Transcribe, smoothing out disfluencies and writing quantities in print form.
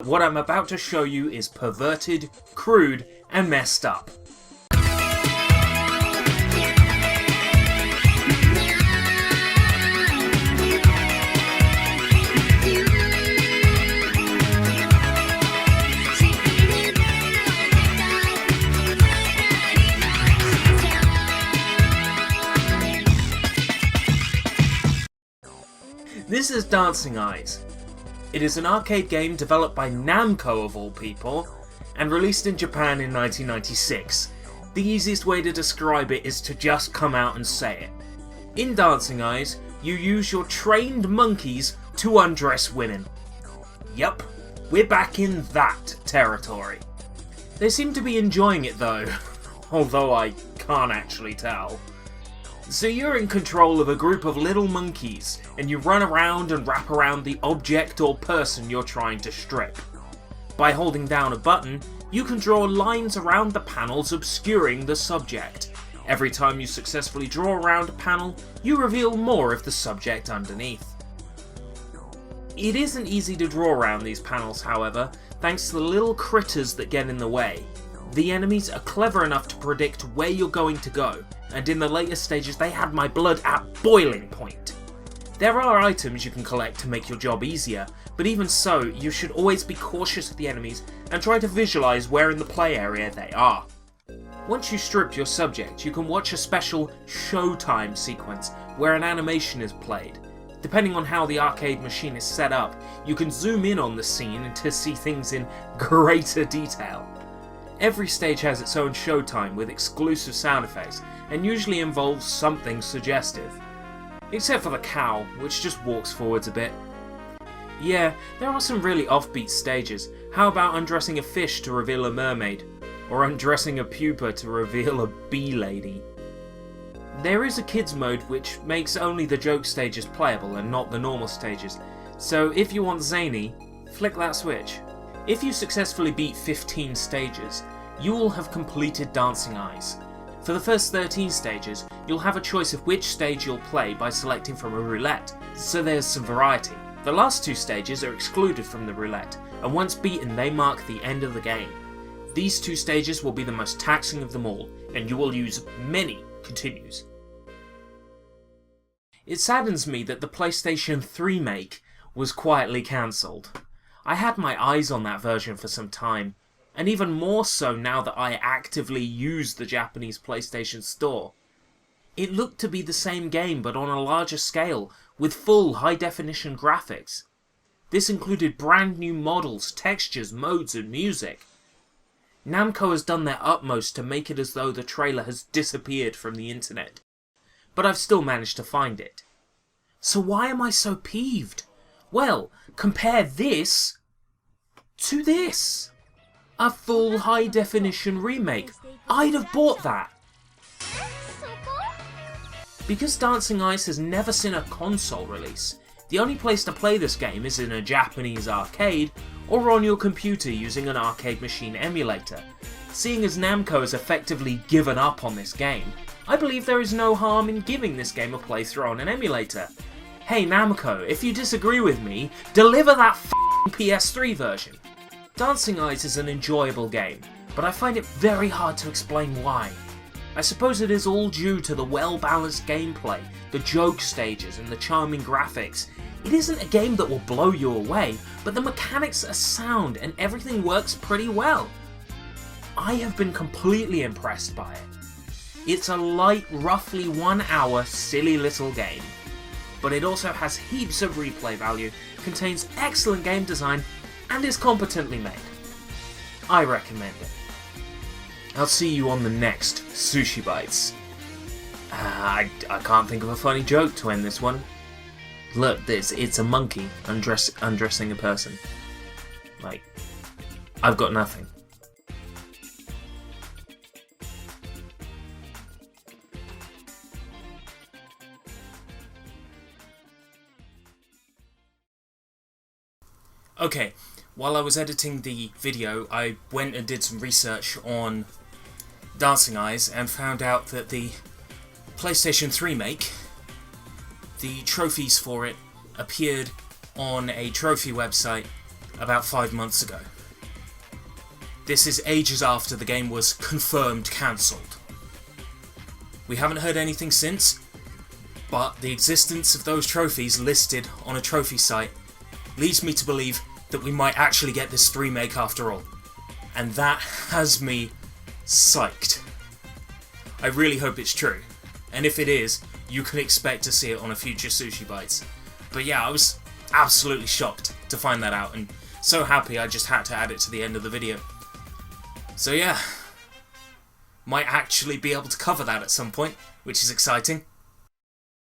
What I'm about to show you is perverted, crude, and messed up. This is Dancing Eyes. It is an arcade game developed by Namco of all people, and released in Japan in 1996. The easiest way to describe it is to just come out and say it. In Dancing Eyes, you use your trained monkeys to undress women. Yup, we're back in that territory. They seem to be enjoying it though, although I can't actually tell. So you're in control of a group of little monkeys, and you run around and wrap around the object or person you're trying to strip. By holding down a button, you can draw lines around the panels obscuring the subject. Every time you successfully draw around a panel, you reveal more of the subject underneath. It isn't easy to draw around these panels, however, thanks to the little critters that get in the way. The enemies are clever enough to predict where you're going to go, and in the later stages they had my blood at boiling point. There are items you can collect to make your job easier, but even so, you should always be cautious of the enemies and try to visualise where in the play area they are. Once you strip your subject, you can watch a special showtime sequence where an animation is played. Depending on how the arcade machine is set up, you can zoom in on the scene to see things in greater detail. Every stage has its own showtime with exclusive sound effects, and usually involves something suggestive. Except for the cow, which just walks forwards a bit. Yeah, there are some really offbeat stages. How about undressing a fish to reveal a mermaid? Or undressing a pupa to reveal a bee lady? There is a kids mode which makes only the joke stages playable and not the normal stages, so if you want zany, flick that switch. If you successfully beat 15 stages, you will have completed Dancing Eyes. For the first 13 stages, you'll have a choice of which stage you'll play by selecting from a roulette, so there's some variety. The last two stages are excluded from the roulette, and once beaten they mark the end of the game. These two stages will be the most taxing of them all, and you will use many continues. It saddens me that the PlayStation 3 remake was quietly cancelled. I had my eyes on that version for some time, and even more so now that I actively use the Japanese PlayStation Store. It looked to be the same game but on a larger scale, with full high-definition graphics. This included brand new models, textures, modes and music. Namco has done their utmost to make it as though the trailer has disappeared from the internet, but I've still managed to find it. So why am I so peeved? Well, compare this to this. A full high-definition remake. I'd have bought that. Because Dancing Eyes has never seen a console release, the only place to play this game is in a Japanese arcade or on your computer using an arcade machine emulator. Seeing as Namco has effectively given up on this game, I believe there is no harm in giving this game a playthrough on an emulator. Hey Namco, if you disagree with me, deliver that f***ing PS3 version. Dancing Eyes is an enjoyable game, but I find it very hard to explain why. I suppose it is all due to the well-balanced gameplay, the joke stages and the charming graphics. It isn't a game that will blow you away, but the mechanics are sound and everything works pretty well. I have been completely impressed by it. It's a light, roughly 1 hour, silly little game. But it also has heaps of replay value, contains excellent game design, and is competently made. I recommend it. I'll see you on the next Sushi Bites. I can't think of a funny joke to end this one. Look, it's a monkey undressing a person. Like, I've got nothing. Okay, while I was editing the video, I went and did some research on Dancing Eyes and found out that the PlayStation 3 remake, the trophies for it appeared on a trophy website about 5 months ago. This is ages after the game was confirmed cancelled. We haven't heard anything since, but the existence of those trophies listed on a trophy site leads me to believe that we might actually get this remake after all. And that has me psyched. I really hope it's true, and if it is, you can expect to see it on a future Sushi Bites. But yeah, I was absolutely shocked to find that out, and so happy I just had to add it to the end of the video. So yeah, might actually be able to cover that at some point, which is exciting.